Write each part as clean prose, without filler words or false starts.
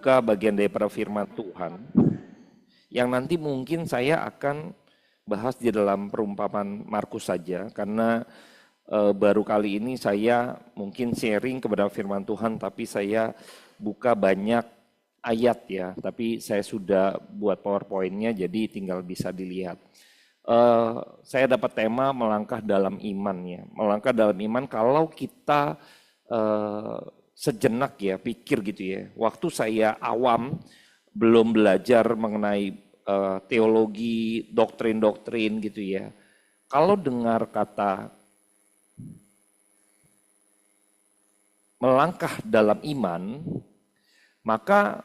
membuka bagian daripada firman Tuhan yang nanti mungkin saya akan bahas di dalam perumpamaan Markus saja, karena baru kali ini saya mungkin sharing kepada firman Tuhan, tapi saya buka banyak ayat ya, tapi saya sudah buat PowerPoint-nya jadi tinggal bisa dilihat. Saya dapat tema melangkah dalam iman ya, melangkah dalam iman. Kalau kita sejenak ya pikir gitu ya, waktu saya awam belum belajar mengenai teologi, doktrin-doktrin gitu ya, kalau dengar kata melangkah dalam iman, maka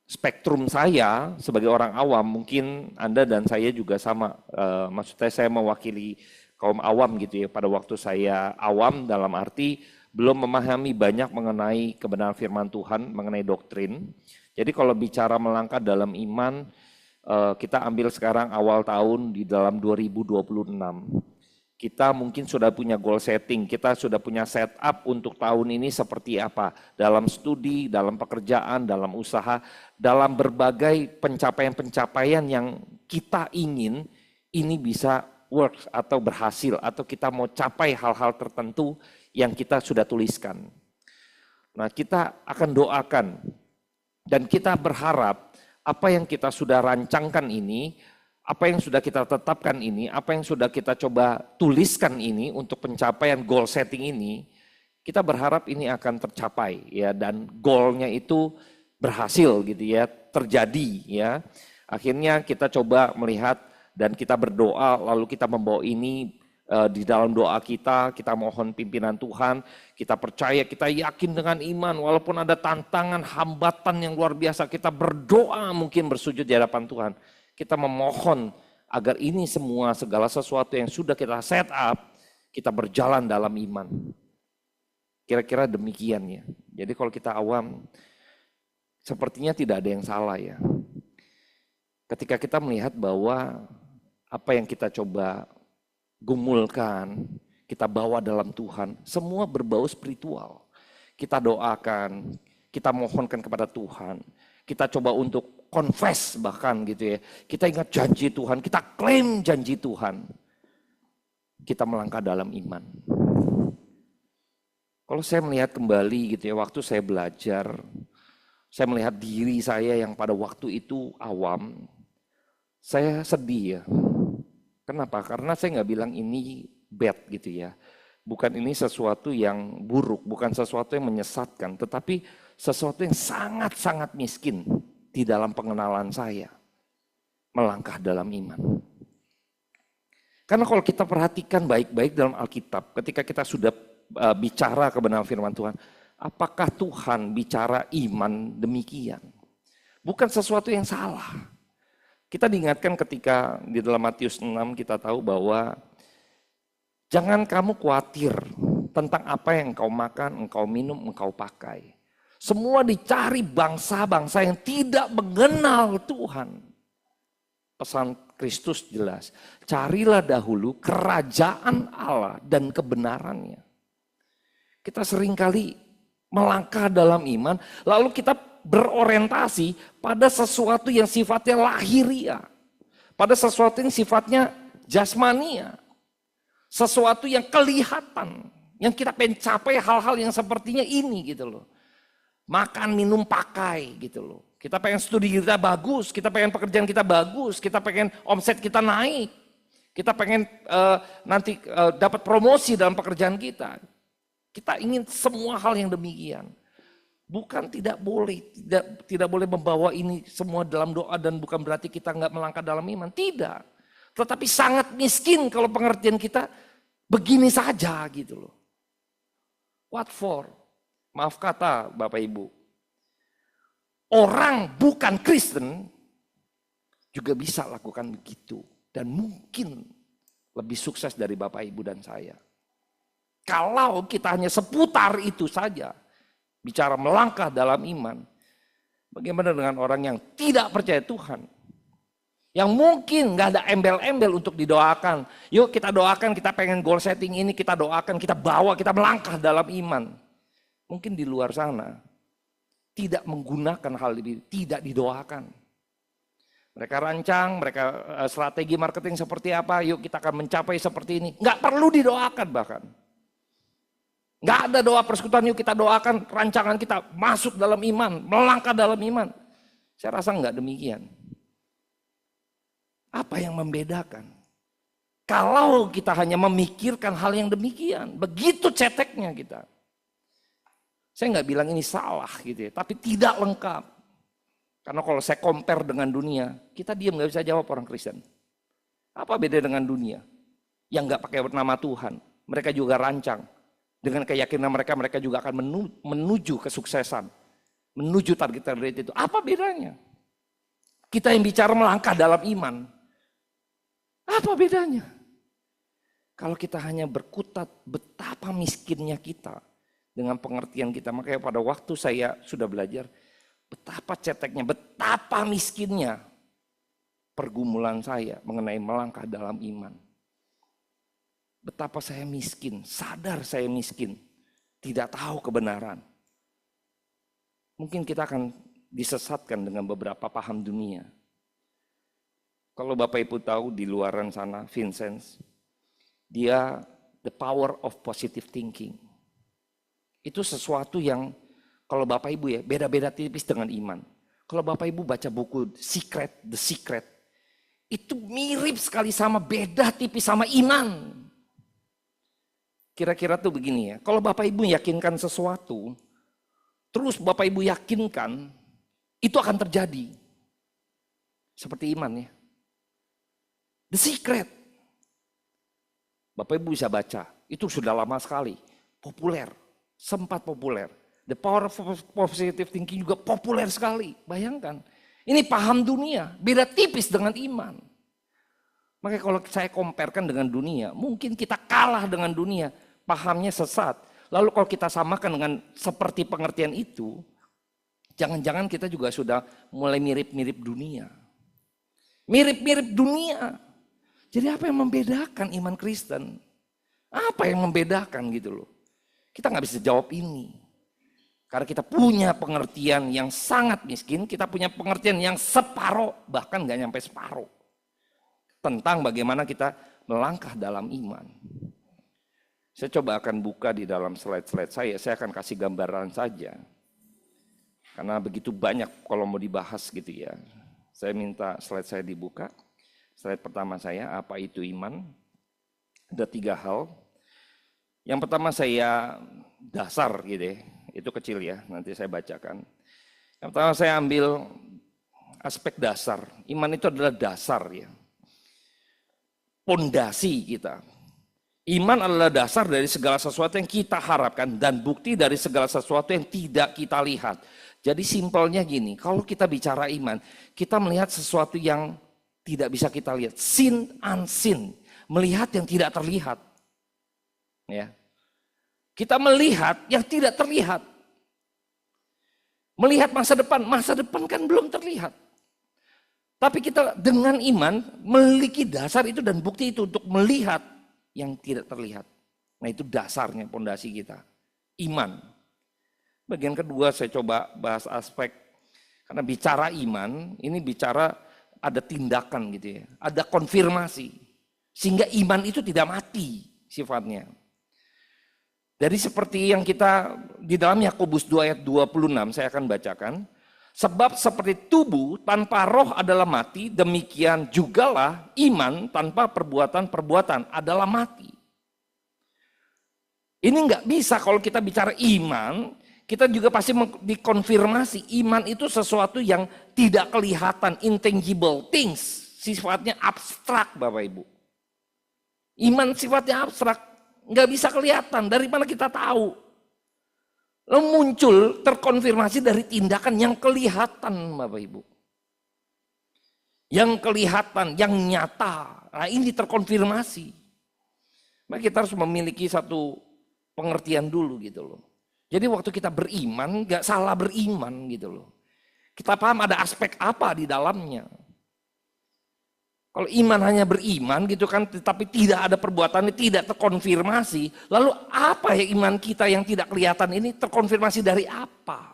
spektrum saya sebagai orang awam, mungkin Anda dan saya juga sama, maksudnya saya mewakili kaum awam gitu ya, pada waktu saya awam dalam arti belum memahami banyak mengenai kebenaran firman Tuhan, mengenai doktrin. Jadi kalau bicara melangkah dalam iman, kita ambil sekarang awal tahun di dalam 2026. Kita mungkin sudah punya goal setting, kita sudah punya setup untuk tahun ini seperti apa. Dalam studi, dalam pekerjaan, dalam usaha, dalam berbagai pencapaian-pencapaian yang kita ingin, ini bisa works atau berhasil, atau kita mau capai hal-hal tertentu yang kita sudah tuliskan. Nah, kita akan doakan dan kita berharap apa yang kita sudah rancangkan ini, apa yang sudah kita tetapkan ini, apa yang sudah kita coba tuliskan ini untuk pencapaian goal setting ini, kita berharap ini akan tercapai ya, dan goalnya itu berhasil gitu ya, terjadi ya. Akhirnya kita coba melihat dan kita berdoa, lalu kita membawa ini di dalam doa kita mohon pimpinan Tuhan, kita percaya, kita yakin dengan iman, walaupun ada tantangan, hambatan yang luar biasa, kita berdoa mungkin bersujud di hadapan Tuhan. Kita memohon agar ini semua, segala sesuatu yang sudah kita set up, kita berjalan dalam iman. Kira-kira demikian ya. Jadi kalau kita awam, sepertinya tidak ada yang salah ya. Ketika kita melihat bahwa apa yang kita coba gumulkan, kita bawa dalam Tuhan, semua berbau spiritual. Kita doakan, kita mohonkan kepada Tuhan, kita coba untuk confess bahkan gitu ya. Kita ingat janji Tuhan, kita klaim janji Tuhan. Kita melangkah dalam iman. Kalau saya melihat kembali gitu ya, waktu saya belajar, saya melihat diri saya yang pada waktu itu awam, saya sedih ya. Kenapa? Karena saya nggak bilang ini bad gitu ya. Bukan ini sesuatu yang buruk, bukan sesuatu yang menyesatkan, tetapi sesuatu yang sangat-sangat miskin di dalam pengenalan saya, melangkah dalam iman. Karena kalau kita perhatikan baik-baik dalam Alkitab, ketika kita sudah bicara kebenaran firman Tuhan, apakah Tuhan bicara iman demikian? Bukan sesuatu yang salah. Kita diingatkan ketika di dalam Matius 6 kita tahu bahwa jangan kamu khawatir tentang apa yang engkau makan, engkau minum, engkau pakai. Semua dicari bangsa-bangsa yang tidak mengenal Tuhan. Pesan Kristus jelas, carilah dahulu kerajaan Allah dan kebenarannya. Kita seringkali melangkah dalam iman, lalu kita berorientasi pada sesuatu yang sifatnya lahiriah, pada sesuatu yang sifatnya jasmania, sesuatu yang kelihatan, yang kita pengen capai hal-hal yang sepertinya ini gitu loh. Makan, minum, pakai gitu loh. Kita pengen studi kita bagus, kita pengen pekerjaan kita bagus, kita pengen omset kita naik. Kita pengen nanti dapat promosi dalam pekerjaan kita. Kita ingin semua hal yang demikian. Bukan tidak boleh membawa ini semua dalam doa dan bukan berarti kita nggak melangkah dalam iman. Tidak. Tetapi sangat miskin kalau pengertian kita begini saja gitu loh. What for? Maaf kata Bapak Ibu, orang bukan Kristen juga bisa lakukan begitu. Dan mungkin lebih sukses dari Bapak Ibu dan saya. Kalau kita hanya seputar itu saja, bicara melangkah dalam iman, bagaimana dengan orang yang tidak percaya Tuhan? Yang mungkin gak ada embel-embel untuk didoakan. Yuk kita doakan, kita pengen goal setting ini, kita doakan, kita bawa, kita melangkah dalam iman. Mungkin di luar sana tidak menggunakan hal ini, tidak didoakan. Mereka rancang, mereka strategi marketing seperti apa, yuk kita akan mencapai seperti ini. Nggak perlu didoakan bahkan. Nggak ada doa persekutuan, yuk kita doakan rancangan kita masuk dalam iman, melangkah dalam iman. Saya rasa nggak demikian. Apa yang membedakan? Kalau kita hanya memikirkan hal yang demikian, begitu ceteknya kita. Saya nggak bilang ini salah gitu ya, tapi tidak lengkap. Karena kalau saya compare dengan dunia, kita diam nggak bisa jawab orang Kristen. Apa beda dengan dunia? Yang nggak pakai nama Tuhan, mereka juga rancang. Dengan keyakinan mereka juga akan menuju kesuksesan, menuju target-target itu. Apa bedanya? Kita yang bicara melangkah dalam iman, apa bedanya? Kalau kita hanya berkutat betapa miskinnya kita dengan pengertian kita, makanya pada waktu saya sudah belajar, betapa ceteknya, betapa miskinnya pergumulan saya mengenai melangkah dalam iman. Betapa saya miskin, sadar saya miskin, tidak tahu kebenaran. Mungkin kita akan disesatkan dengan beberapa paham dunia. Kalau Bapak Ibu tahu di luaran sana, Vincent, dia the power of positive thinking. Itu sesuatu yang kalau Bapak Ibu ya, beda-beda tipis dengan iman. Kalau Bapak Ibu baca buku The Secret, itu mirip sekali sama, beda tipis sama iman. Kira-kira tuh begini ya, kalau Bapak Ibu yakinkan sesuatu, terus Bapak Ibu yakinkan, itu akan terjadi. Seperti iman ya. The Secret. Bapak Ibu bisa baca, itu sudah lama sekali, populer, sempat populer. The power of positive thinking juga populer sekali. Bayangkan, ini paham dunia, beda tipis dengan iman. Makanya kalau saya comparekan dengan dunia, mungkin kita kalah dengan dunia, pahamnya sesat. Lalu kalau kita samakan dengan seperti pengertian itu, jangan-jangan kita juga sudah mulai mirip-mirip dunia. Mirip-mirip dunia. Jadi apa yang membedakan iman Kristen? Apa yang membedakan gitu loh? Kita nggak bisa jawab ini. Karena kita punya pengertian yang sangat miskin, kita punya pengertian yang separuh, bahkan nggak nyampe separuh. Tentang bagaimana kita melangkah dalam iman. Saya coba akan buka di dalam slide-slide saya akan kasih gambaran saja. Karena begitu banyak kalau mau dibahas gitu ya. Saya minta slide saya dibuka. Slide pertama saya, apa itu iman? Ada 3 hal. Yang pertama saya dasar gitu ya. Itu kecil ya, nanti saya bacakan. Yang pertama saya ambil aspek dasar. Iman itu adalah dasar ya. Pondasi kita. Iman adalah dasar dari segala sesuatu yang kita harapkan dan bukti dari segala sesuatu yang tidak kita lihat. Jadi simpelnya gini, kalau kita bicara iman, kita melihat sesuatu yang tidak bisa kita lihat. Seen unseen, melihat yang tidak terlihat. Ya. Kita melihat yang tidak terlihat. Melihat masa depan kan belum terlihat. Tapi kita dengan iman memiliki dasar itu dan bukti itu untuk melihat yang tidak terlihat. Nah itu dasarnya, pondasi kita. Iman. Bagian kedua saya coba bahas aspek, karena bicara iman, ini bicara ada tindakan gitu ya. Ada konfirmasi. Sehingga iman itu tidak mati sifatnya. Dari seperti yang kita di dalam Yakobus 2 ayat 26 saya akan bacakan. Sebab seperti tubuh tanpa roh adalah mati, demikian jugalah iman tanpa perbuatan-perbuatan adalah mati. Ini nggak bisa kalau kita bicara iman, kita juga pasti dikonfirmasi. Iman itu sesuatu yang tidak kelihatan, intangible things, sifatnya abstrak Bapak Ibu. Iman sifatnya abstrak. Nggak bisa kelihatan, dari mana kita tahu? Lalu muncul, terkonfirmasi dari tindakan yang kelihatan Bapak Ibu. Yang kelihatan, yang nyata. Nah ini terkonfirmasi. Maka kita harus memiliki satu pengertian dulu gitu loh. Jadi waktu kita beriman, nggak salah beriman gitu loh. Kita paham ada aspek apa di dalamnya. Kalau iman hanya beriman gitu kan, tetapi tidak ada perbuatannya, tidak terkonfirmasi. Lalu apa ya iman kita yang tidak kelihatan ini terkonfirmasi dari apa?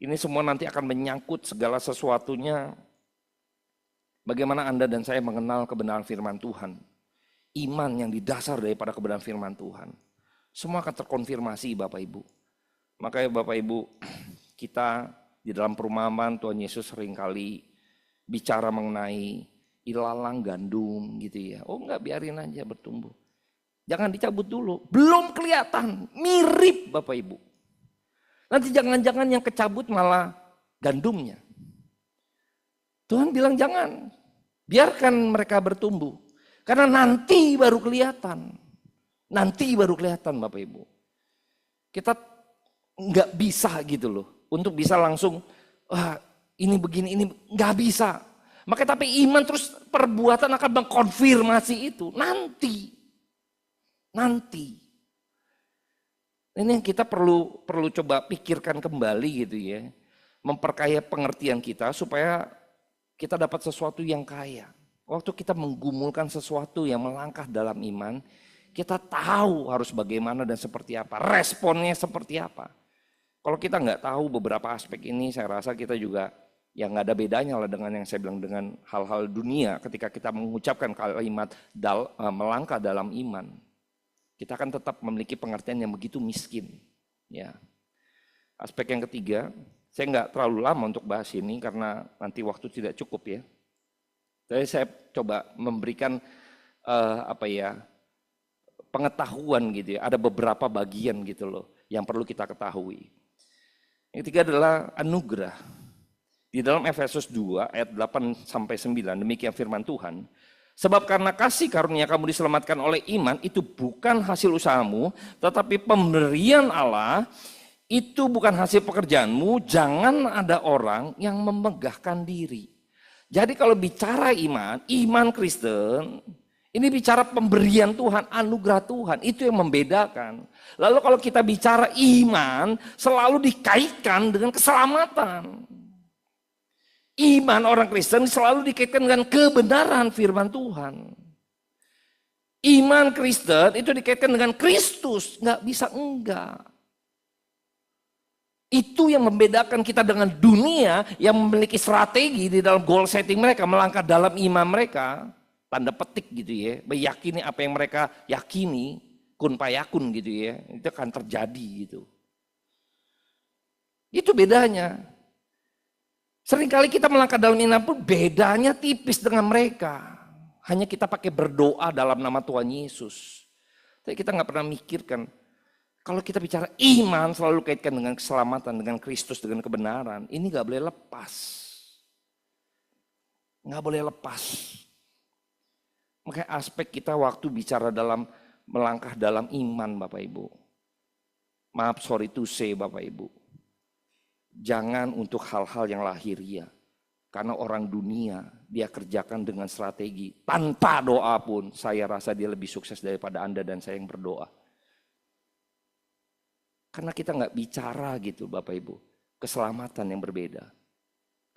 Ini semua nanti akan menyangkut segala sesuatunya. Bagaimana Anda dan saya mengenal kebenaran firman Tuhan. Iman yang didasar daripada kebenaran firman Tuhan. Semua akan terkonfirmasi Bapak Ibu. Makanya Bapak Ibu, kita di dalam perumpamaan Tuhan Yesus seringkali bicara mengenai ilalang gandum gitu ya. Oh enggak, biarin aja bertumbuh. Jangan dicabut dulu. Belum kelihatan, mirip Bapak Ibu. Nanti jangan-jangan yang kecabut malah gandumnya. Tuhan bilang jangan, biarkan mereka bertumbuh. Karena nanti baru kelihatan. Nanti baru kelihatan Bapak Ibu. Kita nggak bisa gitu loh. Untuk bisa langsung, wah ini begini, ini nggak bisa. Maka tapi iman terus perbuatan akan mengkonfirmasi itu. Nanti. Ini yang kita perlu coba pikirkan kembali gitu ya. Memperkaya pengertian kita supaya kita dapat sesuatu yang kaya. Waktu kita menggumulkan sesuatu yang melangkah dalam iman, kita tahu harus bagaimana dan seperti apa. Responnya seperti apa. Kalau kita nggak tahu beberapa aspek ini, saya rasa kita juga ya nggak ada bedanya lah dengan yang saya bilang dengan hal-hal dunia. Ketika kita mengucapkan kalimat melangkah dalam iman, kita akan tetap memiliki pengertian yang begitu miskin. Ya. Aspek yang ketiga, saya nggak terlalu lama untuk bahas ini karena nanti waktu tidak cukup ya. Jadi saya coba memberikan pengetahuan gitu ya. Ada beberapa bagian gitu loh yang perlu kita ketahui. Yang ketiga adalah anugerah. Di dalam Efesus 2 ayat 8 sampai 9 demikian firman Tuhan. Sebab karena kasih karunia kamu diselamatkan oleh iman, itu bukan hasil usahamu, tetapi pemberian Allah. Itu bukan hasil pekerjaanmu. Jangan ada orang yang memegahkan diri. Jadi kalau bicara iman Kristen, ini bicara pemberian Tuhan, anugerah Tuhan. Itu yang membedakan. Lalu kalau kita bicara iman, selalu dikaitkan dengan keselamatan. Iman orang Kristen selalu dikaitkan dengan kebenaran firman Tuhan. Iman Kristen itu dikaitkan dengan Kristus, nggak bisa enggak. Itu yang membedakan kita dengan dunia yang memiliki strategi di dalam goal setting mereka, melangkah dalam iman mereka, tanda petik gitu ya, meyakini apa yang mereka yakini, kun payakun gitu ya, itu akan terjadi gitu. Itu bedanya. Seringkali kita melangkah dalam iman pun bedanya tipis dengan mereka. Hanya kita pakai berdoa dalam nama Tuhan Yesus. Tapi kita nggak pernah mikirkan, kalau kita bicara iman selalu kaitkan dengan keselamatan, dengan Kristus, dengan kebenaran. Ini nggak boleh lepas. Nggak boleh lepas. Makanya aspek kita waktu bicara dalam melangkah dalam iman Bapak Ibu. Maaf, sorry to say Bapak Ibu. Jangan untuk hal-hal yang lahiriah. Karena orang dunia dia kerjakan dengan strategi. Tanpa doa pun saya rasa dia lebih sukses daripada Anda dan saya yang berdoa. Karena kita nggak bicara gitu Bapak Ibu. Keselamatan yang berbeda.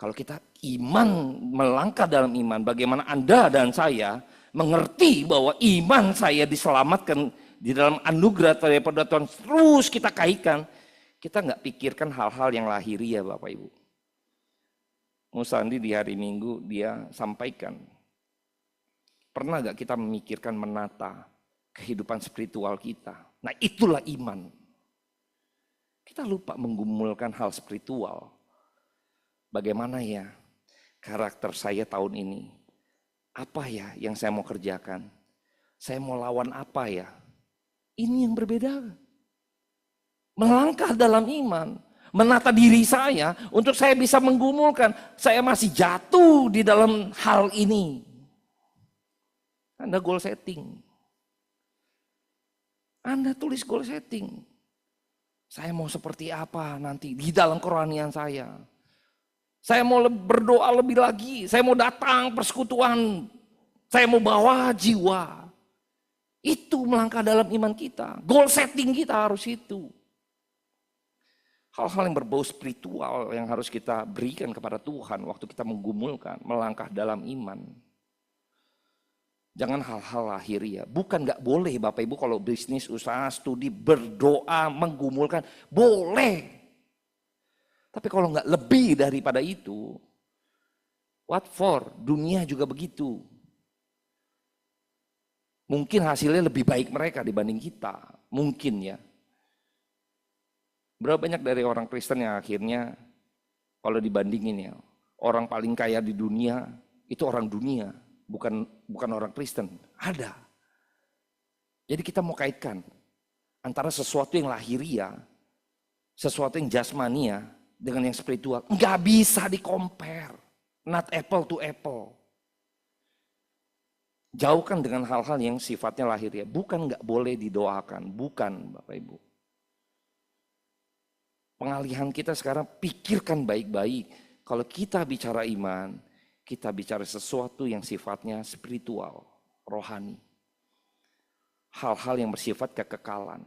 Kalau kita iman, melangkah dalam iman. Bagaimana Anda dan saya mengerti bahwa iman saya diselamatkan di dalam anugerah daripada Tuhan. Terus kita kaitkan. Kita nggak pikirkan hal-hal yang lahiriah Bapak Ibu. Musandi di hari Minggu dia sampaikan. Pernah nggak kita memikirkan menata kehidupan spiritual kita? Nah itulah iman. Kita lupa menggumulkan hal spiritual. Bagaimana ya karakter saya tahun ini? Apa ya yang saya mau kerjakan? Saya mau lawan apa ya? Ini yang berbeda. Melangkah dalam iman, menata diri saya untuk saya bisa menggumulkan. Saya masih jatuh di dalam hal ini. Anda goal setting. Anda tulis goal setting. Saya mau seperti apa nanti di dalam kerohanian saya. Saya mau berdoa lebih lagi. Saya mau datang persekutuan. Saya mau bawa jiwa. Itu melangkah dalam iman kita. Goal setting kita harus itu. Hal-hal yang berbau spiritual yang harus kita berikan kepada Tuhan waktu kita menggumulkan, melangkah dalam iman. Jangan hal-hal lahiriah. Bukan nggak boleh Bapak Ibu kalau bisnis, usaha, studi, berdoa, menggumulkan. Boleh. Tapi kalau nggak lebih daripada itu, what for? Dunia juga begitu. Mungkin hasilnya lebih baik mereka dibanding kita. Mungkin ya. Berapa banyak dari orang Kristen yang akhirnya kalau dibandingin ya, orang paling kaya di dunia itu orang dunia, bukan orang Kristen. Ada. Jadi kita mau kaitkan antara sesuatu yang lahiria, sesuatu yang jasmania dengan yang spiritual. Nggak bisa di-compare. Not apple to apple. Jauhkan dengan hal-hal yang sifatnya lahiriah. Bukan nggak boleh didoakan. Bukan Bapak Ibu. Pengalihan kita sekarang pikirkan baik-baik. Kalau kita bicara iman, kita bicara sesuatu yang sifatnya spiritual, rohani. Hal-hal yang bersifat kekekalan.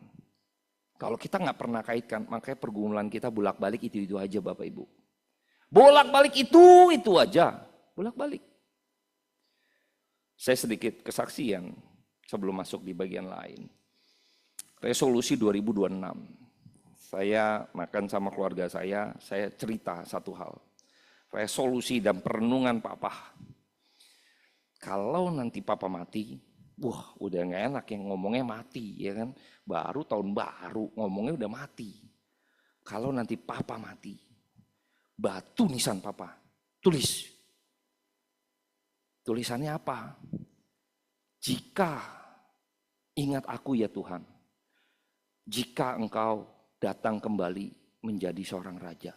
Kalau kita nggak pernah kaitkan, makanya pergumulan kita bolak-balik itu aja Bapak Ibu. Bolak-balik itu aja. Bolak-balik. Saya sedikit kesaksian sebelum masuk di bagian lain. Resolusi 2026. Saya makan sama keluarga saya cerita satu hal. Resolusi dan perenungan Papa. Kalau nanti Papa mati, wah udah gak enak yang ngomongnya mati ya kan. Baru tahun baru ngomongnya udah mati. Kalau nanti Papa mati, batu nisan Papa, tulis. Tulisannya apa? Jika ingat aku ya Tuhan, jika engkau datang kembali menjadi seorang raja.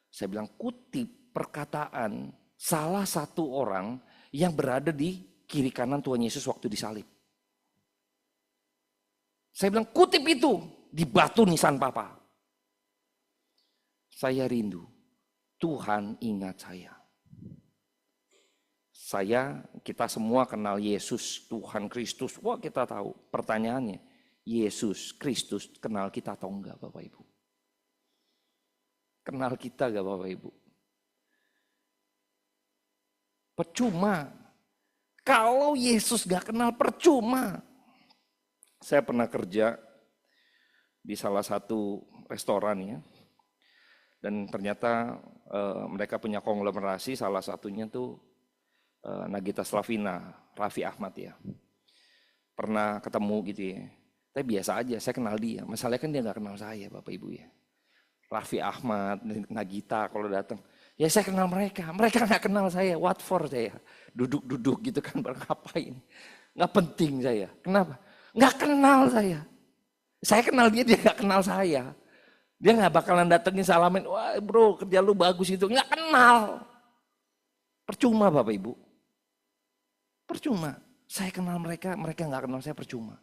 Saya bilang kutip perkataan salah satu orang yang berada di kiri kanan Tuhan Yesus waktu disalib. Saya bilang kutip itu di batu nisan Papa. Saya rindu. Tuhan ingat saya. Kita semua kenal Yesus, Tuhan Kristus. Wah kita tahu. Pertanyaannya, Yesus Kristus kenal kita atau enggak Bapak Ibu? Kenal kita enggak Bapak Ibu? Percuma. Kalau Yesus enggak kenal, percuma. Saya pernah kerja di salah satu restoran ya. Dan ternyata mereka punya konglomerasi, salah satunya tuh Nagita Slavina, Raffi Ahmad ya. Pernah ketemu gitu ya. Tapi biasa aja, saya kenal dia. Masalahnya kan dia gak kenal saya Bapak Ibu ya. Raffi Ahmad, Nagita kalau datang. Ya saya kenal mereka gak kenal saya. What for saya? Duduk-duduk gitu kan, ngapain? Gak penting saya. Kenapa? Gak kenal saya. Saya kenal dia gak kenal saya. Dia gak bakalan datengin salamin, wah bro kerja lu bagus itu. Gak kenal. Percuma Bapak Ibu. Percuma. Saya kenal mereka gak kenal saya, percuma.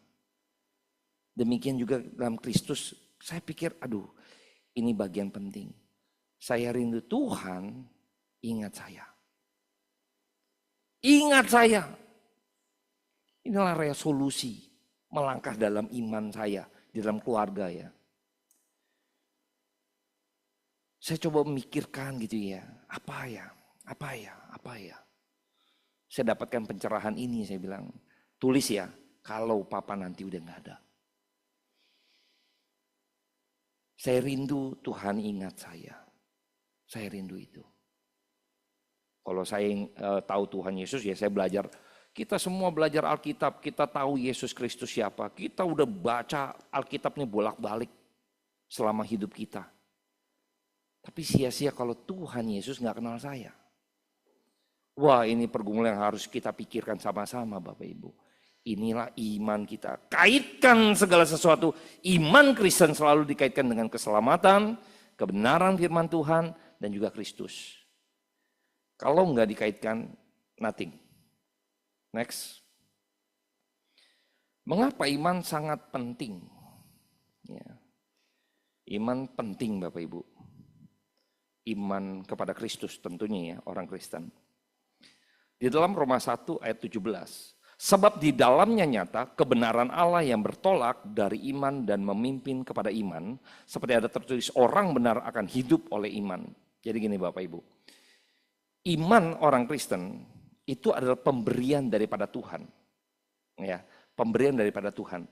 Demikian juga dalam Kristus, saya pikir aduh ini bagian penting. Saya rindu Tuhan ingat saya. Ingat saya. Inilah resolusi melangkah dalam iman saya, di dalam keluarga ya. Saya coba memikirkan gitu ya, apa ya. Saya dapatkan pencerahan ini, saya bilang, tulis ya, kalau Papa nanti udah gak ada. Saya rindu Tuhan ingat saya. Saya rindu itu. Kalau saya tahu Tuhan Yesus ya saya belajar. Kita semua belajar Alkitab, kita tahu Yesus Kristus siapa. Kita udah baca Alkitabnya bolak-balik selama hidup kita. Tapi sia-sia kalau Tuhan Yesus gak kenal saya. Wah ini pergumulan yang harus kita pikirkan sama-sama Bapak Ibu. Inilah iman kita. Kaitkan segala sesuatu. Iman Kristen selalu dikaitkan dengan keselamatan, kebenaran firman Tuhan, dan juga Kristus. Kalau nggak dikaitkan, nothing. Next. Mengapa iman sangat penting? Ya. Iman penting Bapak Ibu. Iman kepada Kristus tentunya ya, orang Kristen. Di dalam Roma 1 ayat 17. Sebab di dalamnya nyata kebenaran Allah yang bertolak dari iman dan memimpin kepada iman. Seperti ada tertulis orang benar akan hidup oleh iman. Jadi gini Bapak Ibu. Iman orang Kristen itu adalah pemberian daripada Tuhan. Ya, pemberian daripada Tuhan.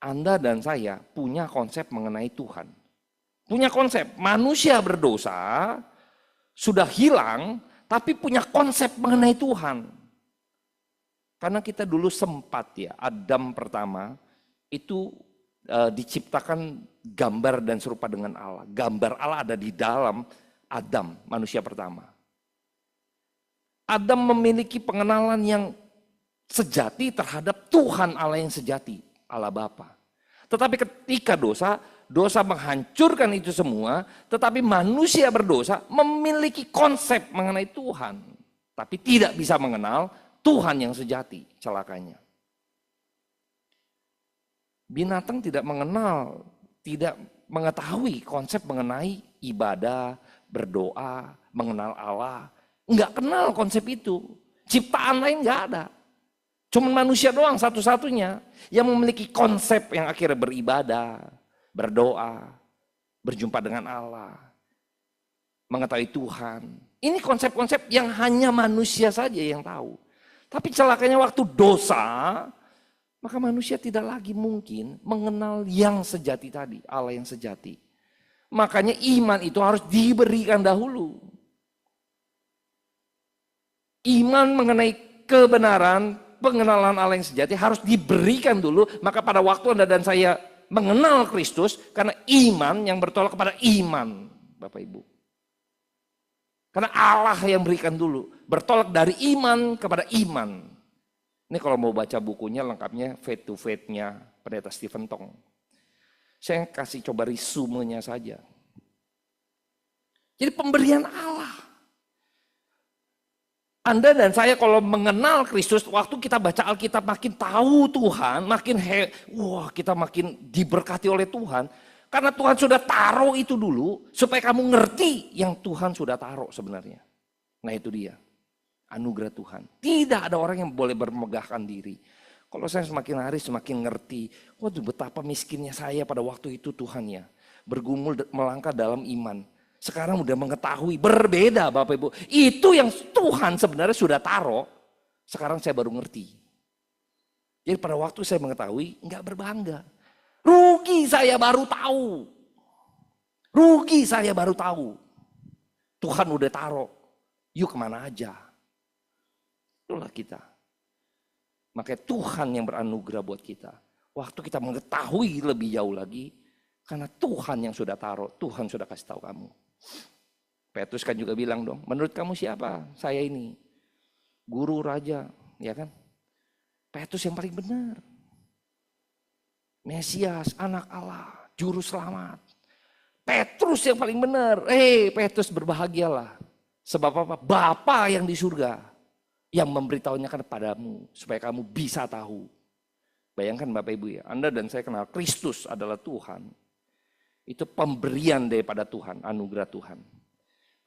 Anda dan saya punya konsep mengenai Tuhan. Punya konsep, manusia berdosa, sudah hilang, tapi punya konsep mengenai Tuhan. Karena kita dulu sempat ya, Adam pertama itu diciptakan gambar dan serupa dengan Allah. Gambar Allah ada di dalam Adam, manusia pertama. Adam memiliki pengenalan yang sejati terhadap Tuhan Allah yang sejati, Allah Bapa. Tetapi ketika dosa menghancurkan itu semua, tetapi manusia berdosa memiliki konsep mengenai Tuhan, tapi tidak bisa mengenal Tuhan yang sejati, celakanya. Binatang tidak mengenal, tidak mengetahui konsep mengenai ibadah, berdoa, mengenal Allah. Enggak kenal konsep itu. Ciptaan lain enggak ada. Cuma manusia doang satu-satunya yang memiliki konsep yang akhirnya beribadah, berdoa, berjumpa dengan Allah, mengetahui Tuhan. Ini konsep-konsep yang hanya manusia saja yang tahu. Tapi celakanya waktu dosa, maka manusia tidak lagi mungkin mengenal yang sejati tadi, Allah yang sejati. Makanya iman itu harus diberikan dahulu. Iman mengenai kebenaran, pengenalan Allah yang sejati harus diberikan dulu. Maka pada waktu Anda dan saya mengenal Kristus, karena iman yang bertolak kepada iman, Bapak Ibu. Karena Allah yang berikan dulu, bertolak dari iman kepada iman. Ini kalau mau baca bukunya lengkapnya Faith to Faith-nya Pendeta Stephen Tong. Saya kasih coba resumenya saja. Jadi pemberian Allah. Anda dan saya kalau mengenal Kristus, waktu kita baca Alkitab makin tahu Tuhan, wah kita makin diberkati oleh Tuhan. Karena Tuhan sudah taruh itu dulu, supaya kamu ngerti yang Tuhan sudah taruh sebenarnya. Nah itu dia, anugerah Tuhan. Tidak ada orang yang boleh bermegahkan diri. Kalau saya semakin hari semakin ngerti, waduh betapa miskinnya saya pada waktu itu Tuhan ya. Bergumul melangkah dalam iman. Sekarang udah mengetahui, berbeda Bapak Ibu. Itu yang Tuhan sebenarnya sudah taruh, sekarang saya baru ngerti. Jadi pada waktu saya mengetahui, enggak berbangga. Rugi saya baru tahu. Rugi saya baru tahu. Tuhan udah taruh. Yuk kemana aja. Itulah kita. Makanya Tuhan yang beranugerah buat kita. Waktu kita mengetahui lebih jauh lagi. Karena Tuhan yang sudah taruh. Tuhan sudah kasih tahu kamu. Petrus kan juga bilang dong. Menurut kamu siapa? Saya ini. Guru raja. Ya kan? Petrus yang paling benar. Mesias, anak Allah, juru selamat. Petrus yang paling benar. Petrus berbahagialah. Sebab apa? Bapa yang di surga yang memberitahunya kepadamu supaya kamu bisa tahu. Bayangkan Bapak Ibu ya, Anda dan saya kenal Kristus adalah Tuhan. Itu pemberian daripada Tuhan, anugerah Tuhan.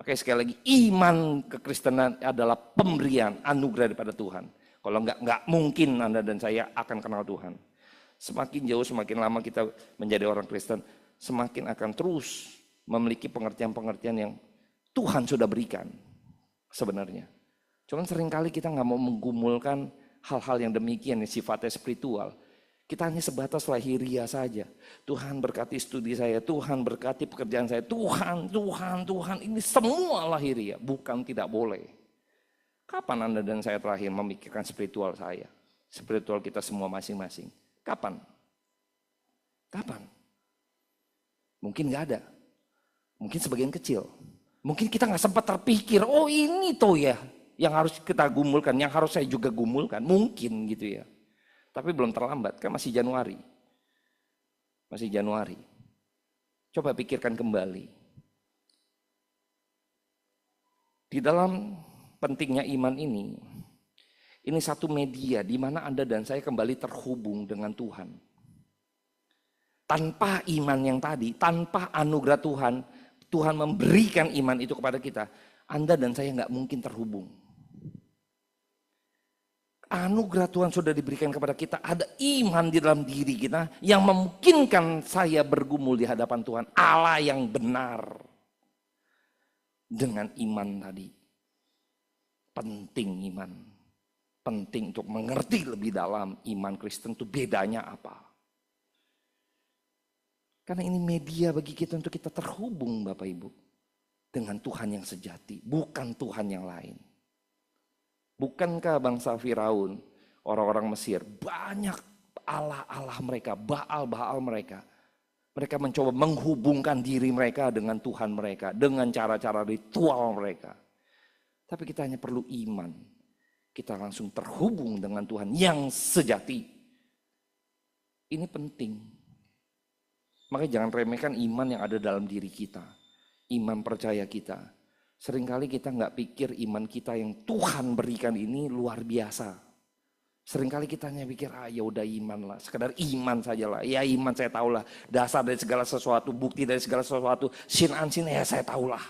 Makanya sekali lagi iman kekristenan adalah pemberian anugerah daripada Tuhan. Kalau enggak mungkin Anda dan saya akan kenal Tuhan. Semakin jauh, semakin lama kita menjadi orang Kristen, semakin akan terus memiliki pengertian-pengertian yang Tuhan sudah berikan sebenarnya. Cuman seringkali kita nggak mau menggumulkan hal-hal yang demikian yang sifatnya spiritual. Kita hanya sebatas lahiriah saja. Tuhan berkati studi saya, Tuhan berkati pekerjaan saya, Tuhan, ini semua lahiriah, bukan tidak boleh. Kapan Anda dan saya terakhir memikirkan spiritual saya? Spiritual kita semua masing-masing. Kapan? Mungkin nggak ada. Mungkin sebagian kecil. Mungkin kita nggak sempat terpikir, oh ini tuh ya yang harus kita gumulkan, yang harus saya juga gumulkan. Mungkin gitu ya. Tapi belum terlambat, kan masih Januari. Coba pikirkan kembali. Di dalam pentingnya iman ini satu media di mana Anda dan saya kembali terhubung dengan Tuhan. Tanpa iman yang tadi, tanpa anugerah Tuhan, Tuhan memberikan iman itu kepada kita, Anda dan saya nggak mungkin terhubung. Anugerah Tuhan sudah diberikan kepada kita, ada iman di dalam diri kita yang memungkinkan saya bergumul di hadapan Tuhan, Allah yang benar. Dengan iman tadi, penting iman. Penting untuk mengerti lebih dalam iman Kristen itu bedanya apa. Karena ini media bagi kita untuk kita terhubung Bapak Ibu. Dengan Tuhan yang sejati, bukan Tuhan yang lain. Bukankah bangsa Firaun, orang-orang Mesir, banyak Allah-Allah mereka, Baal-Baal mereka. Mereka mencoba menghubungkan diri mereka dengan Tuhan mereka, dengan cara-cara ritual mereka. Tapi kita hanya perlu iman. Kita langsung terhubung dengan Tuhan yang sejati. Ini penting. Makanya jangan remehkan iman yang ada dalam diri kita. Iman percaya kita. Seringkali kita nggak pikir iman kita yang Tuhan berikan ini luar biasa. Seringkali kita hanya pikir, ya udah iman lah, sekedar iman saja lah. Ya iman saya tahu lah, dasar dari segala sesuatu, bukti dari segala sesuatu, sin ansin ya saya tahu lah.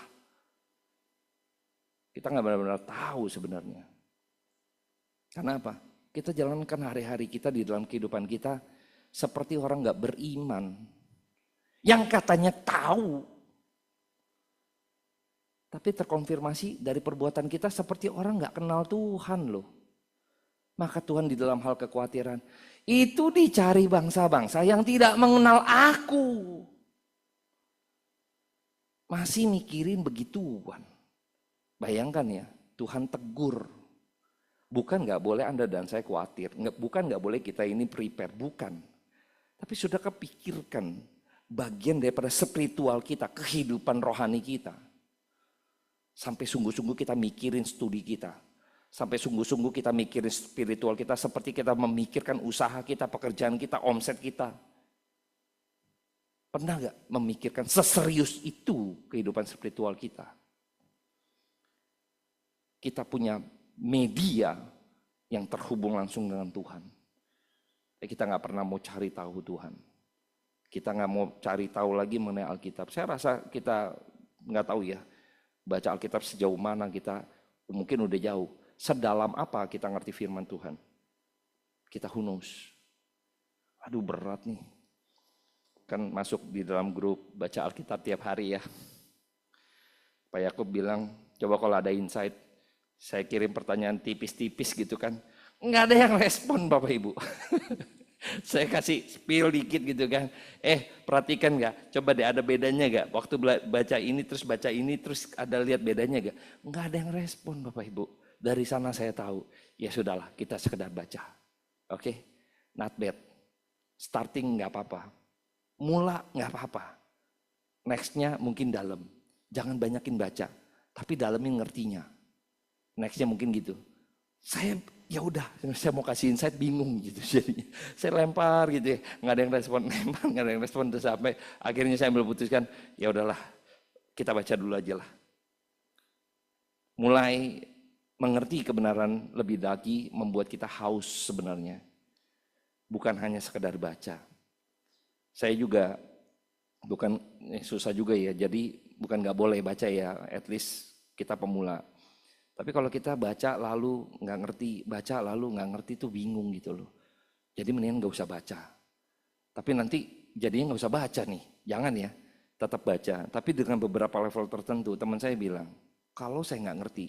Kita nggak benar-benar tahu sebenarnya. Karena apa? Kita jalankan hari-hari kita di dalam kehidupan kita seperti orang nggak beriman. Yang katanya tahu. Tapi terkonfirmasi dari perbuatan kita seperti orang gak kenal Tuhan loh. Maka Tuhan di dalam hal kekhawatiran, itu dicari bangsa-bangsa yang tidak mengenal aku. Masih mikirin begituan. Bayangkan ya, Tuhan tegur. Bukan gak boleh Anda dan saya khawatir. Bukan gak boleh kita ini prepare, bukan. Tapi sudah kepikirkan bagian daripada spiritual kita, kehidupan rohani kita. Sampai sungguh-sungguh kita mikirin studi kita. Sampai sungguh-sungguh kita mikirin spiritual kita. Seperti kita memikirkan usaha kita, pekerjaan kita, omset kita. Pernah gak memikirkan seserius itu kehidupan spiritual kita? Kita punya media yang terhubung langsung dengan Tuhan. Kita gak pernah mau cari tahu Tuhan. Kita gak mau cari tahu lagi mengenai Alkitab. Saya rasa kita gak tahu ya. Baca Alkitab sejauh mana kita, mungkin udah jauh. Sedalam apa kita ngerti firman Tuhan? Kita who knows. Aduh berat nih. Kan masuk di dalam grup baca Alkitab tiap hari ya. Pak Yakub bilang, coba kalau ada insight, saya kirim pertanyaan tipis-tipis gitu kan. Nggak ada yang respon Bapak Ibu. Saya kasih spill dikit gitu kan. Perhatikan gak? Coba deh ada bedanya gak? Waktu baca ini terus ada lihat bedanya gak? Nggak ada yang respon Bapak Ibu. Dari sana saya tahu. Ya sudahlah kita sekedar baca. Oke? Not bad. Starting gak apa-apa. Mula gak apa-apa. Nextnya mungkin dalam. Jangan banyakin baca. Tapi dalamin ngertinya. Nextnya mungkin gitu. Ya udah, saya mau kasih insight bingung gitu jadinya. Saya lempar gitu ya, nggak ada yang respon, nggak ada yang respon terus sampai akhirnya saya memutuskan ya udahlah kita baca dulu aja lah. Mulai mengerti kebenaran lebih lagi membuat kita haus sebenarnya, bukan hanya sekedar baca. Saya juga bukan susah juga ya, jadi bukan nggak boleh baca ya, at least kita pemula. Tapi kalau kita baca lalu nggak ngerti, baca lalu nggak ngerti tuh bingung gitu loh. Jadi mendingan nggak usah baca. Tapi nanti jadinya nggak usah baca nih, jangan ya, tetap baca. Tapi dengan beberapa level tertentu, teman saya bilang, kalau saya nggak ngerti,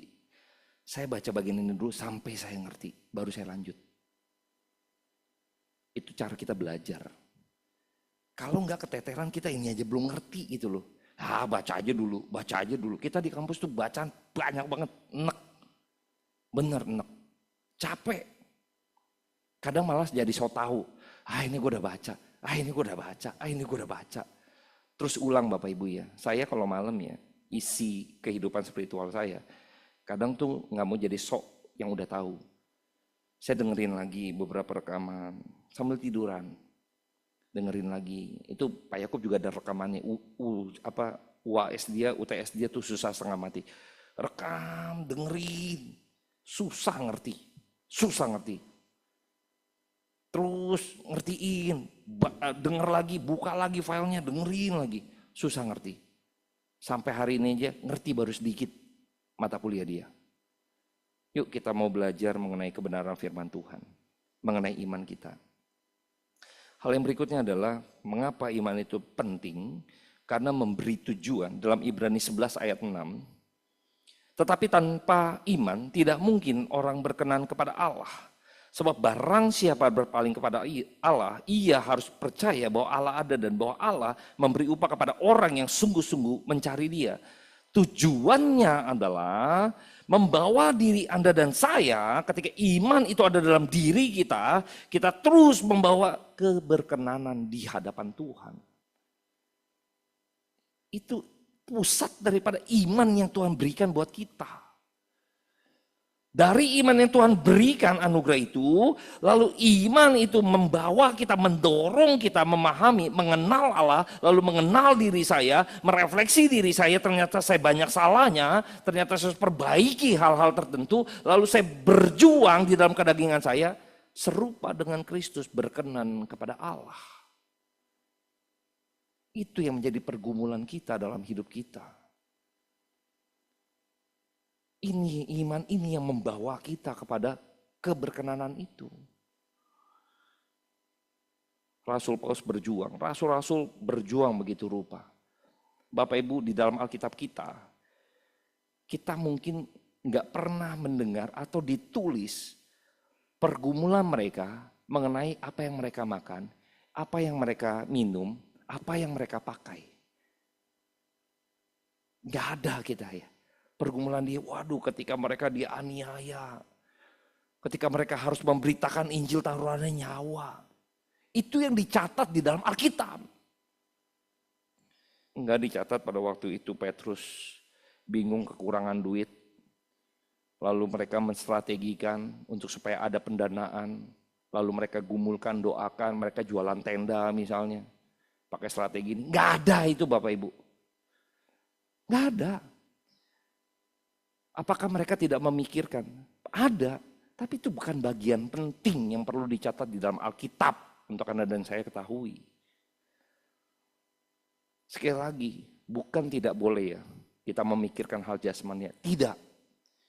saya baca bagian ini dulu sampai saya ngerti, baru saya lanjut. Itu cara kita belajar. Kalau nggak keteteran kita ini aja belum ngerti gitu loh. Baca aja dulu. Kita di kampus tuh bacaan banyak banget, enek. Bener enek. Capek. Kadang malas jadi so tahu. Ini gue udah baca. Ini gue udah baca. Terus ulang Bapak Ibu ya. Saya kalau malam ya, isi kehidupan spiritual saya. Kadang tuh nggak mau jadi sok yang udah tahu. Saya dengerin lagi beberapa rekaman sambil tiduran. Dengerin lagi, itu Pak Yakub juga ada rekamannya, UAS dia, UTS dia tuh susah setengah mati. Rekam, dengerin, susah ngerti. Terus ngertiin, denger lagi, buka lagi filenya, dengerin lagi, susah ngerti. Sampai hari ini aja ngerti baru sedikit mata kuliah dia. Yuk kita mau belajar mengenai kebenaran firman Tuhan, mengenai iman kita. Hal yang berikutnya adalah mengapa iman itu penting, karena memberi tujuan dalam Ibrani 11 ayat 6. Tetapi tanpa iman tidak mungkin orang berkenan kepada Allah. Sebab barang siapa berpaling kepada Allah, ia harus percaya bahwa Allah ada dan bahwa Allah memberi upah kepada orang yang sungguh-sungguh mencari Dia. Tujuannya adalah membawa diri Anda dan saya, ketika iman itu ada dalam diri kita, kita terus membawa keberkenanan di hadapan Tuhan. Itu pusat daripada iman yang Tuhan berikan buat kita. Dari iman yang Tuhan berikan anugerah itu, lalu iman itu membawa kita, mendorong kita memahami, mengenal Allah, lalu mengenal diri saya, merefleksi diri saya, ternyata saya banyak salahnya, ternyata saya harus perbaiki hal-hal tertentu, lalu saya berjuang di dalam kedagingan saya, serupa dengan Kristus, berkenan kepada Allah. Itu yang menjadi pergumulan kita dalam hidup kita. Ini iman ini yang membawa kita kepada keberkenanan itu. Rasul Paulus berjuang, rasul-rasul berjuang begitu rupa. Bapak Ibu, di dalam Alkitab kita mungkin nggak pernah mendengar atau ditulis pergumulan mereka mengenai apa yang mereka makan, apa yang mereka minum, apa yang mereka pakai. Nggak ada kita ya. Pergumulan dia, waduh ketika mereka dianiaya, ketika mereka harus memberitakan Injil taruhannya nyawa. Itu yang dicatat di dalam Alkitab. Enggak dicatat pada waktu itu Petrus bingung kekurangan duit. Lalu mereka menstrategikan untuk supaya ada pendanaan. Lalu mereka gumulkan, doakan, mereka jualan tenda misalnya. Pakai strategi ini. Enggak ada itu Bapak Ibu. Enggak ada. Apakah mereka tidak memikirkan? Ada, tapi itu bukan bagian penting yang perlu dicatat di dalam Alkitab untuk Anda dan saya ketahui. Sekali lagi, bukan tidak boleh ya kita memikirkan hal jasmani. Tidak.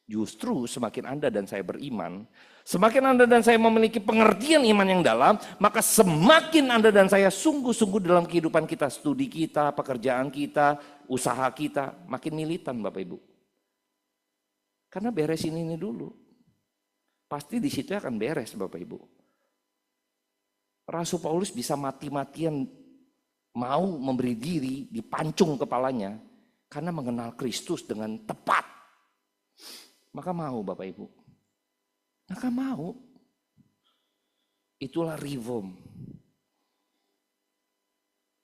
Justru semakin Anda dan saya beriman, semakin Anda dan saya memiliki pengertian iman yang dalam, maka semakin Anda dan saya sungguh-sungguh dalam kehidupan kita, studi kita, pekerjaan kita, usaha kita, makin militan Bapak Ibu. Karena beresin ini dulu. Pasti di situ akan beres Bapak Ibu. Rasul Paulus bisa mati-matian mau memberi diri, dipancung kepalanya. Karena mengenal Kristus dengan tepat. Maka mau Bapak Ibu. Maka mau. Itulah reform.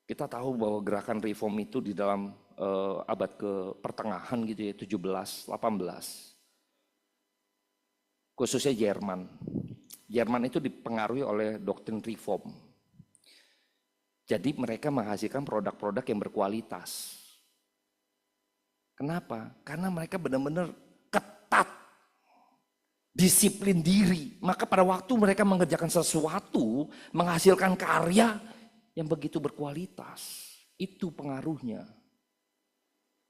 Kita tahu bahwa gerakan reform itu di dalam abad ke pertengahan gitu ya, 17, 18. Khususnya Jerman. Jerman itu dipengaruhi oleh doktrin reform. Jadi mereka menghasilkan produk-produk yang berkualitas. Kenapa? Karena mereka benar-benar ketat. Disiplin diri. Maka pada waktu mereka mengerjakan sesuatu, menghasilkan karya yang begitu berkualitas. Itu pengaruhnya.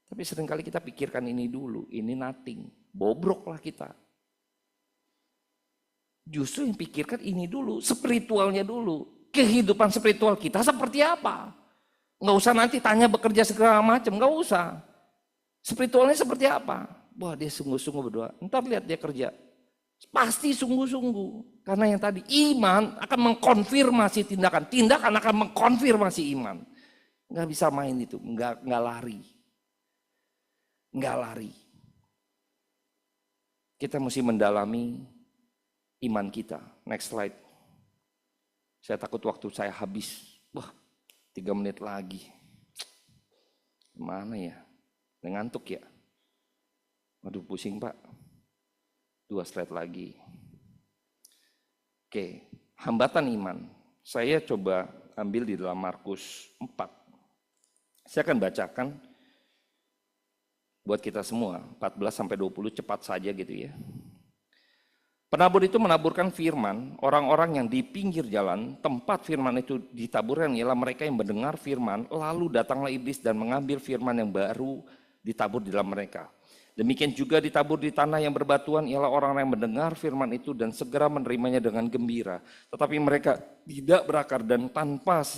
Tapi seringkali kita pikirkan ini dulu, ini nothing. Bobroklah kita. Justru yang pikirkan ini dulu, spiritualnya dulu. Kehidupan spiritual kita seperti apa? Nggak usah nanti tanya bekerja segala macam, nggak usah. Spiritualnya seperti apa? Wah dia sungguh-sungguh berdoa, ntar lihat dia kerja. Pasti sungguh-sungguh. Karena yang tadi, iman akan mengkonfirmasi tindakan. Tindakan akan mengkonfirmasi iman. Nggak bisa main itu, nggak lari. Nggak lari. Kita mesti mendalami iman kita. Next slide. Saya takut waktu saya habis. Wah, 3 menit lagi. Mana ya? Ngantuk ya? Waduh pusing Pak. 2 slide lagi. Oke, hambatan iman. Saya coba ambil di dalam Markus 4. Saya akan bacakan buat kita semua. 14-20 cepat saja gitu ya. Penabur itu menaburkan firman, orang-orang yang di pinggir jalan, tempat firman itu ditaburkan ialah mereka yang mendengar firman, lalu datanglah iblis dan mengambil firman yang baru ditabur di dalam mereka. Demikian juga ditabur di tanah yang berbatuan ialah orang-orang yang mendengar firman itu dan segera menerimanya dengan gembira. Tetapi mereka tidak berakar dan tanpa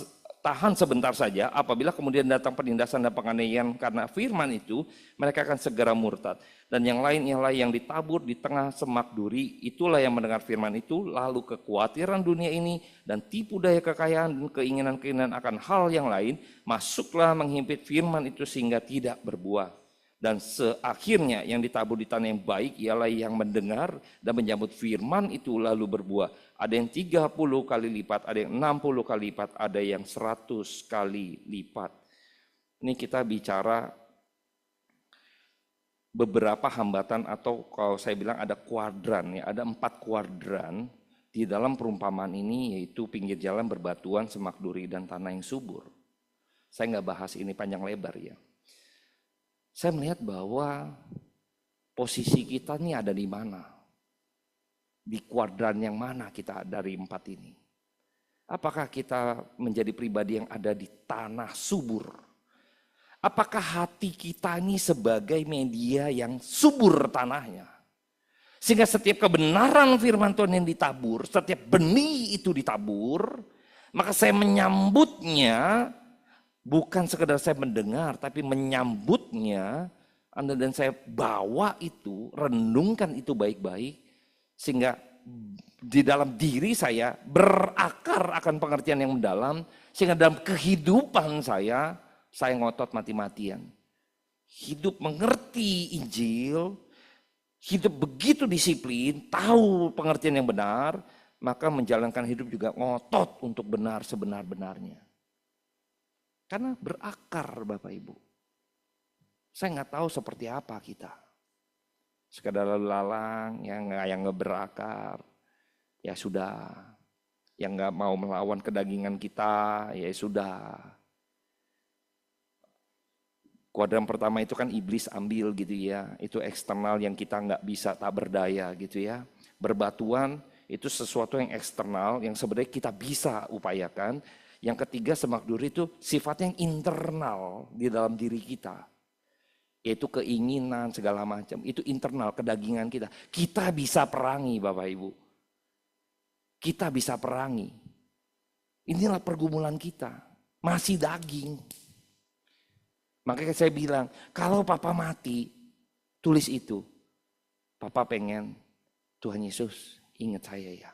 tahan sebentar saja, apabila kemudian datang penindasan dan penganiayaan karena firman itu, mereka akan segera murtad. Dan yang lain ialah yang ditabur di tengah semak duri, itulah yang mendengar firman itu, lalu kekhawatiran dunia ini dan tipu daya kekayaan dan keinginan-keinginan akan hal yang lain, masuklah menghimpit firman itu sehingga tidak berbuah. Dan seakhirnya yang ditabur di tanah yang baik ialah yang mendengar dan menyambut firman itu lalu berbuah. Ada yang 30 kali lipat, ada yang 60 kali lipat, ada yang 100 kali lipat. Ini kita bicara beberapa hambatan atau kalau saya bilang ada kuadran ya, ada 4 kuadran di dalam perumpamaan ini, yaitu pinggir jalan, berbatuan, semak duri, dan tanah yang subur. Saya nggak bahas ini panjang lebar ya. Saya melihat bahwa posisi kita ini ada di mana? Di kuadran yang mana kita dari 4 ini? Apakah kita menjadi pribadi yang ada di tanah subur? Apakah hati kita ini sebagai media yang subur tanahnya? Sehingga setiap kebenaran firman Tuhan yang ditabur, setiap benih itu ditabur, maka saya menyambutnya. Bukan sekedar saya mendengar, tapi menyambutnya, Anda dan saya bawa itu, renungkan itu baik-baik, sehingga di dalam diri saya berakar akan pengertian yang mendalam, sehingga dalam kehidupan saya ngotot mati-matian. Hidup mengerti Injil, hidup begitu disiplin, tahu pengertian yang benar, maka menjalankan hidup juga ngotot untuk benar sebenar-benarnya. Karena berakar Bapak Ibu. Saya nggak tahu seperti apa kita. Sekadar lalu lalang, yang nggak berakar, ya sudah. Yang nggak mau melawan kedagingan kita, ya sudah. Kuadran pertama itu kan iblis ambil gitu ya. Itu eksternal yang kita nggak bisa tak berdaya gitu ya. Berbatuan itu sesuatu yang eksternal yang sebenarnya kita bisa upayakan. Yang ketiga semak duri itu sifatnya yang internal di dalam diri kita. Yaitu keinginan segala macam. Itu internal, kedagingan kita. Kita bisa perangi Bapak Ibu. Kita bisa perangi. Inilah pergumulan kita. Masih daging. Makanya saya bilang, kalau Papa mati, tulis itu. Papa pengen Tuhan Yesus ingat saya ya.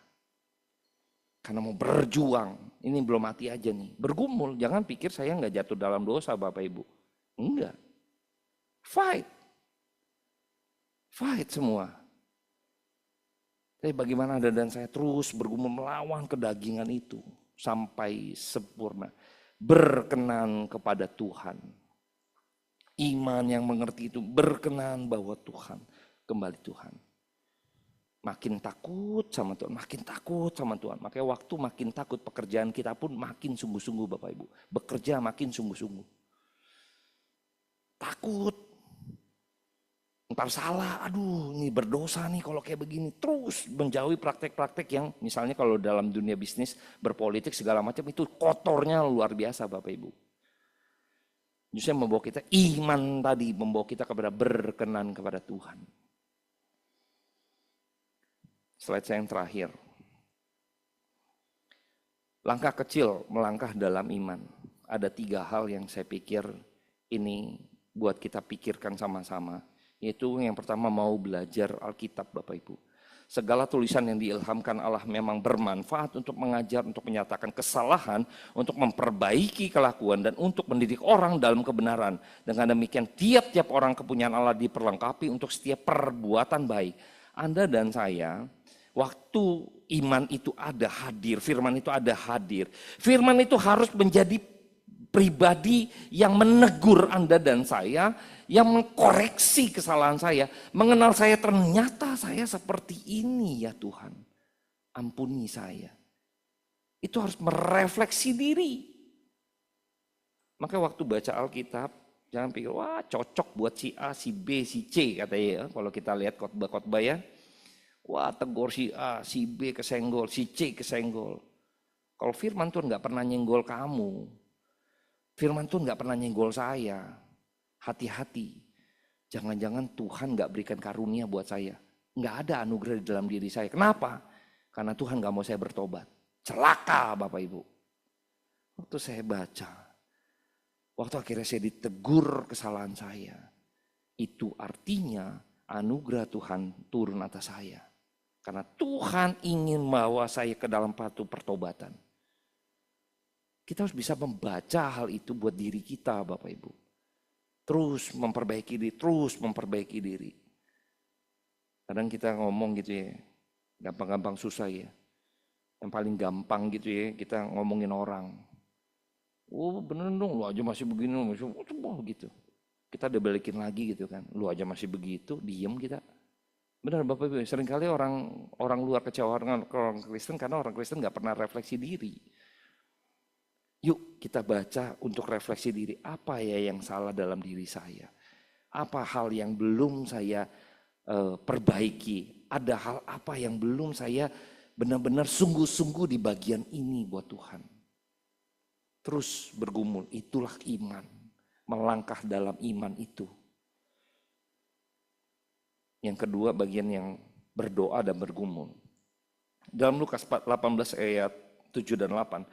Karena mau berjuang, ini belum mati aja nih. Bergumul, jangan pikir saya nggak jatuh dalam dosa Bapak Ibu. Enggak. Fight. Fight semua. Tapi bagaimana Anda dan saya terus bergumul melawan kedagingan itu. Sampai sempurna. Berkenan kepada Tuhan. Iman yang mengerti itu berkenan bahwa Tuhan. Kembali Tuhan. Makin takut sama Tuhan, makin takut sama Tuhan. Makanya waktu makin takut, pekerjaan kita pun makin sungguh-sungguh Bapak Ibu. Bekerja makin sungguh-sungguh. Takut. Ntar salah, aduh ini berdosa nih kalau kayak begini. Terus menjauhi praktek-praktek yang misalnya kalau dalam dunia bisnis, berpolitik segala macam itu kotornya luar biasa Bapak Ibu. Justru membawa kita, iman tadi membawa kita kepada berkenan kepada Tuhan. Slide saya yang terakhir. Langkah kecil melangkah dalam iman. Ada 3 hal yang saya pikir ini buat kita pikirkan sama-sama. Yaitu yang pertama mau belajar Alkitab Bapak Ibu. Segala tulisan yang diilhamkan Allah memang bermanfaat untuk mengajar, untuk menyatakan kesalahan, untuk memperbaiki kelakuan, dan untuk mendidik orang dalam kebenaran. Dengan demikian tiap-tiap orang kepunyaan Allah diperlengkapi untuk setiap perbuatan baik. Anda dan saya, waktu iman itu ada hadir, firman itu ada hadir. Firman itu harus menjadi pribadi yang menegur Anda dan saya, yang mengkoreksi kesalahan saya, mengenal saya ternyata saya seperti ini ya Tuhan. Ampuni saya. Itu harus merefleksi diri. Maka waktu baca Alkitab, jangan pikir wah cocok buat si A, si B, si C katanya ya. Kalau kita lihat khotbah-khotbah ya. Wah tegur si A, si B kesenggol, si C kesenggol. Kalau firman Tuhan gak pernah nyenggol kamu. Firman Tuhan gak pernah nyenggol saya. Hati-hati. Jangan-jangan Tuhan gak berikan karunia buat saya. Gak ada anugerah di dalam diri saya. Kenapa? Karena Tuhan gak mau saya bertobat. Celaka Bapak Ibu. Waktu saya baca, waktu akhirnya saya ditegur kesalahan saya, itu artinya anugerah Tuhan turun atas saya. Karena Tuhan ingin membawa saya ke dalam batu pertobatan. Kita harus bisa membaca hal itu buat diri kita, Bapak Ibu. Terus memperbaiki diri. Kadang kita ngomong gitu ya, gampang-gampang susah ya. Yang paling gampang gitu ya, kita ngomongin orang. Oh bener dong, lu aja masih begini, masih gitu. Kita udah balikin lagi gitu kan, lu aja masih begitu, diem kita. Benar Bapak Ibu, seringkali orang luar kecewa dengan orang Kristen karena orang Kristen nggak pernah refleksi diri. Yuk kita baca untuk refleksi diri, apa ya yang salah dalam diri saya? Apa hal yang belum saya perbaiki? Ada hal apa yang belum saya benar-benar sungguh-sungguh di bagian ini buat Tuhan? Terus bergumul, itulah iman. Melangkah dalam iman itu. Yang kedua bagian yang berdoa dan bergumul. Dalam Lukas 18 ayat 7 dan 8.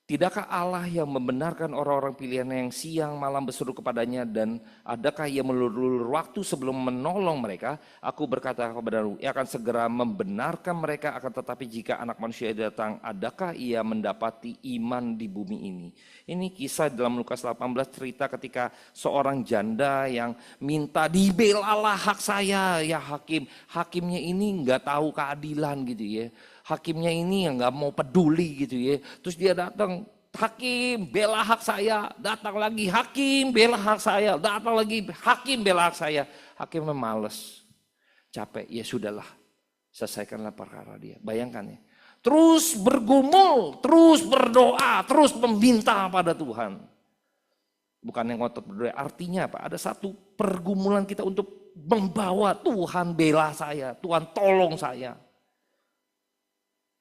Tidakkah Allah yang membenarkan orang-orang pilihannya yang siang malam berseru kepadanya, dan adakah ia melulur waktu sebelum menolong mereka? Aku berkata kepadamu, ia akan segera membenarkan mereka. Akan tetapi jika Anak Manusia datang, adakah ia mendapati iman di bumi ini? Ini kisah dalam Lukas 18, cerita ketika seorang janda yang minta dibelalah hak saya ya hakim. Hakimnya ini nggak tahu keadilan gitu ya. Hakimnya ini yang nggak mau peduli gitu ya. Terus dia datang, hakim bela hak saya, datang lagi hakim bela hak saya, datang lagi hakim bela hak saya. Hakimnya males, capek, ya sudahlah, selesaikanlah perkara dia. Bayangkan ya, terus bergumul, terus berdoa, terus meminta pada Tuhan. Bukan yang ngotot berdoa, artinya apa? Ada satu pergumulan kita untuk membawa Tuhan bela saya, Tuhan tolong saya.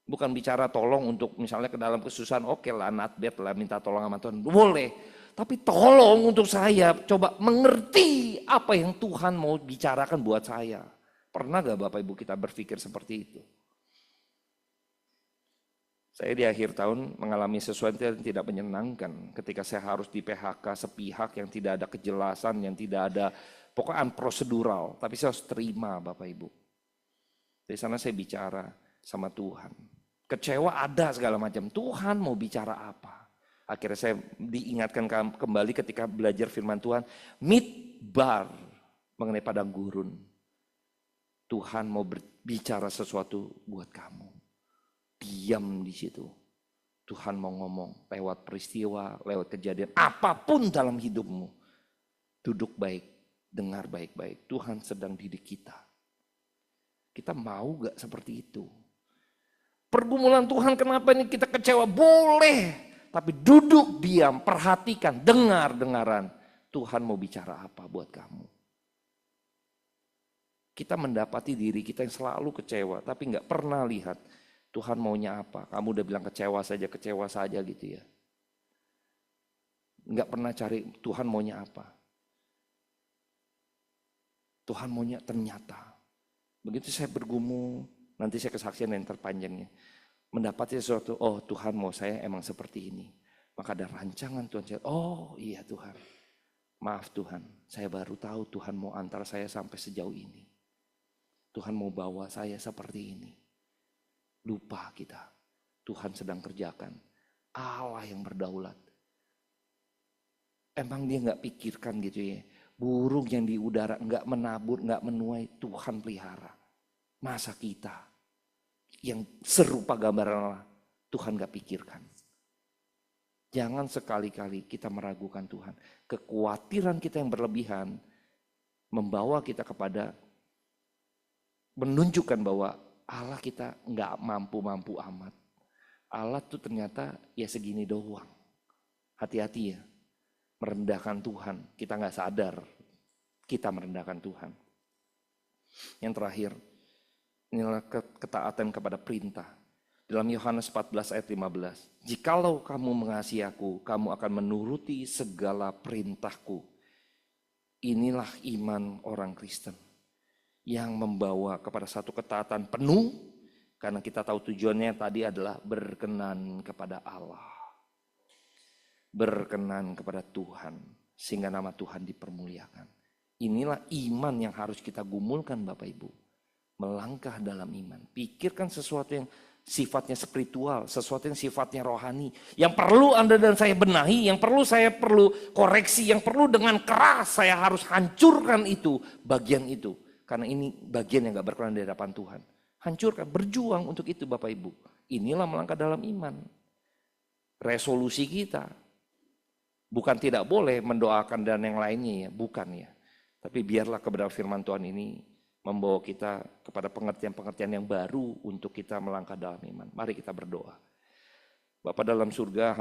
Bukan bicara tolong untuk misalnya ke dalam kesusahan, oke lah, not bad lah, minta tolong sama Tuhan, boleh. Tapi tolong untuk saya, coba mengerti apa yang Tuhan mau bicarakan buat saya. Pernah gak Bapak Ibu kita berpikir seperti itu? Saya di akhir tahun mengalami sesuatu yang tidak menyenangkan ketika saya harus di PHK sepihak yang tidak ada kejelasan, yang tidak ada pokoknya prosedural. Tapi saya harus terima Bapak Ibu. Di sana saya bicara sama Tuhan. Kecewa ada segala macam. Tuhan mau bicara apa? Akhirnya saya diingatkan kembali ketika belajar firman Tuhan. Midbar mengenai padang gurun. Tuhan mau berbicara sesuatu buat kamu. Diam di situ. Tuhan mau ngomong lewat peristiwa, lewat kejadian. Apapun dalam hidupmu. Duduk baik, dengar baik-baik. Tuhan sedang didik kita. Kita mau gak seperti itu? Pergumulan Tuhan kenapa ini kita kecewa? Boleh. Tapi duduk diam, perhatikan, dengaran. Tuhan mau bicara apa buat kamu? Kita mendapati diri kita yang selalu kecewa, tapi gak pernah lihat Tuhan maunya apa. Kamu udah bilang kecewa saja gitu ya. Gak pernah cari Tuhan maunya apa. Tuhan maunya ternyata. Begitu saya bergumul, nanti saya kesaksian yang terpanjangnya. Mendapati sesuatu, oh Tuhan mau saya emang seperti ini. Maka ada rancangan Tuhan. Oh iya Tuhan, maaf Tuhan, saya baru tahu Tuhan mau antar saya sampai sejauh ini. Tuhan mau bawa saya seperti ini. Lupa kita, Tuhan sedang kerjakan. Allah yang berdaulat. Emang dia gak pikirkan gitu ya. Burung yang di udara gak menabur, gak menuai, Tuhan pelihara. Masa kita yang serupa gambaran Allah, Tuhan gak pikirkan. Jangan sekali-kali kita meragukan Tuhan. Kekhawatiran kita yang berlebihan membawa kita kepada menunjukkan bahwa Allah kita gak mampu-mampu amat. Allah tuh ternyata ya segini doang. Hati-hati ya, merendahkan Tuhan. Kita gak sadar kita merendahkan Tuhan. Yang terakhir, inilah ketaatan kepada perintah. Dalam Yohanes 14 ayat 15. Jikalau kamu mengasihi aku, kamu akan menuruti segala perintahku. Inilah iman orang Kristen. Yang membawa kepada satu ketaatan penuh. Karena kita tahu tujuannya tadi adalah berkenan kepada Allah. berkenan kepada Tuhan, sehingga nama Tuhan dipermuliakan. Inilah iman yang harus kita gumulkan Bapak Ibu. Melangkah dalam iman. Pikirkan sesuatu yang sifatnya spiritual, sesuatu yang sifatnya rohani. Yang perlu Anda dan saya benahi, yang perlu saya koreksi, yang perlu dengan keras saya harus hancurkan itu, bagian itu. Karena ini bagian yang gak berkenan di hadapan Tuhan. Hancurkan, berjuang untuk itu Bapak Ibu. Inilah melangkah dalam iman. Resolusi kita. Bukan tidak boleh mendoakan dan yang lainnya ya, bukan ya. Tapi biarlah kebenaran firman Tuhan ini membawa kita kepada pengertian-pengertian yang baru untuk kita melangkah dalam iman. Mari kita berdoa. Bapa dalam surga,